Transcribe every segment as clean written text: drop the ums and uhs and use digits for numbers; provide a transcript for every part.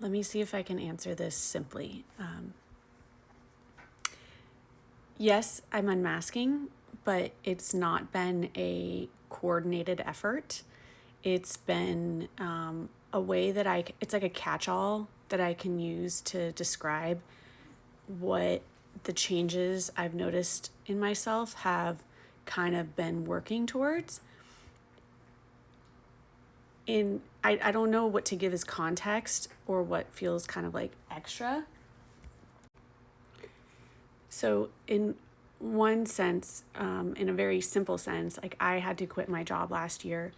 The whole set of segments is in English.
let me see if I can answer this simply. Yes, I'm unmasking, but it's not been a coordinated effort. It's been a way that it's like a catch-all that I can use to describe what the changes I've noticed in myself have kind of been working towards. I don't know what to give as context or what feels kind of like extra. So in one sense, in a very simple sense, like I had to quit my job last year.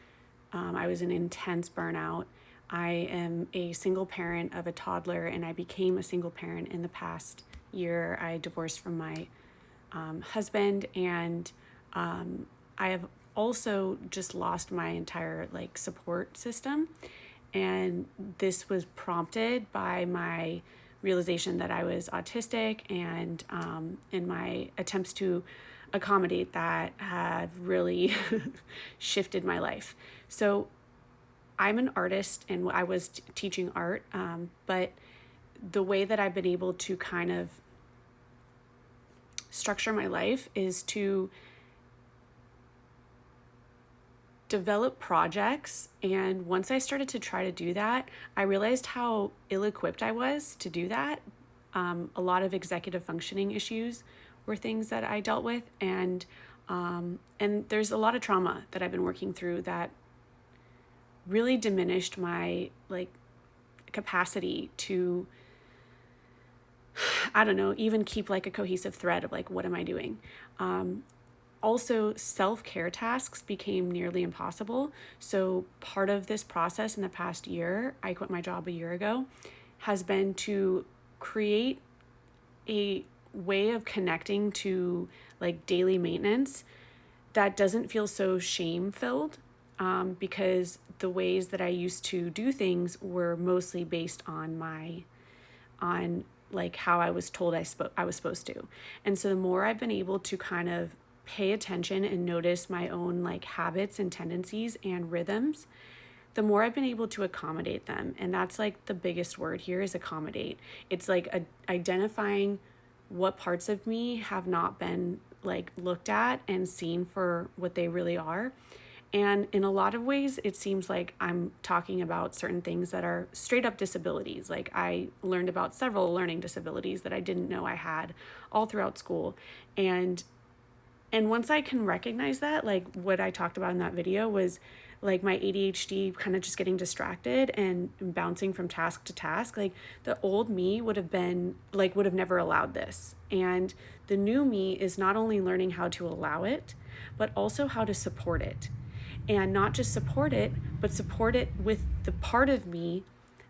I was in intense burnout. I am a single parent of a toddler, and I became a single parent in the past year. I divorced from my husband, and I have also just lost my entire like support system. And this was prompted by my realization that I was autistic, and in my attempts to accommodate that had really shifted my life. So I'm an artist, and I was teaching art, but the way that I've been able to kind of structure my life is to develop projects. And once I started to try to do that, I realized how ill-equipped I was to do that. A lot of executive functioning issues were things that I dealt with, and there's a lot of trauma that I've been working through that really diminished my like capacity to, I don't know, even keep like a cohesive thread of like, what am I doing? Also, self-care tasks became nearly impossible. So part of this process in the past year, I quit my job a year ago, has been to create a way of connecting to like daily maintenance that doesn't feel so shame-filled, because the ways that I used to do things were mostly based on like how I was told I was supposed to. And so the more I've been able to kind of pay attention and notice my own like habits and tendencies and rhythms, the more I've been able to accommodate them. And that's like the biggest word here is accommodate. It's like identifying what parts of me have not been like looked at and seen for what they really are. And in a lot of ways, it seems like I'm talking about certain things that are straight up disabilities. Like I learned about several learning disabilities that I didn't know I had all throughout school. And once I can recognize that, like what I talked about in that video was like my ADHD kind of just getting distracted and bouncing from task to task. Like the old me would have never allowed this. And the new me is not only learning how to allow it, but also how to support it. And not just support it, but support it with the part of me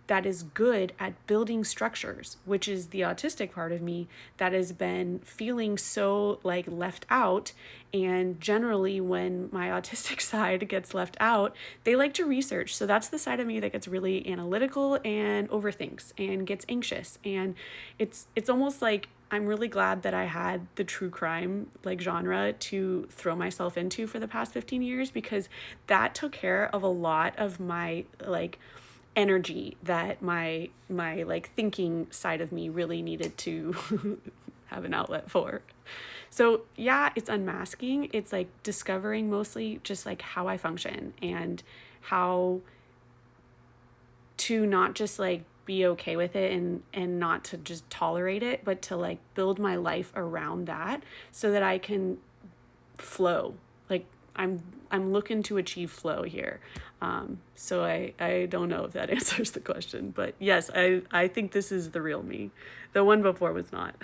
that is good at building structures, which is the autistic part of me that has been feeling so like left out. And generally when my autistic side gets left out, they like to research. So that's the side of me that gets really analytical and overthinks and gets anxious. And it's almost like I'm really glad that I had the true crime like genre to throw myself into for the past 15 years, because that took care of a lot of my like energy that my like thinking side of me really needed to have an outlet for. So yeah, it's unmasking. It's like discovering mostly just like how I function and how to not just like be okay with it and not to just tolerate it, but to like build my life around that so that I can flow. Like I'm looking to achieve flow here. So I don't know if that answers the question, but yes, I think this is the real me. The one before was not.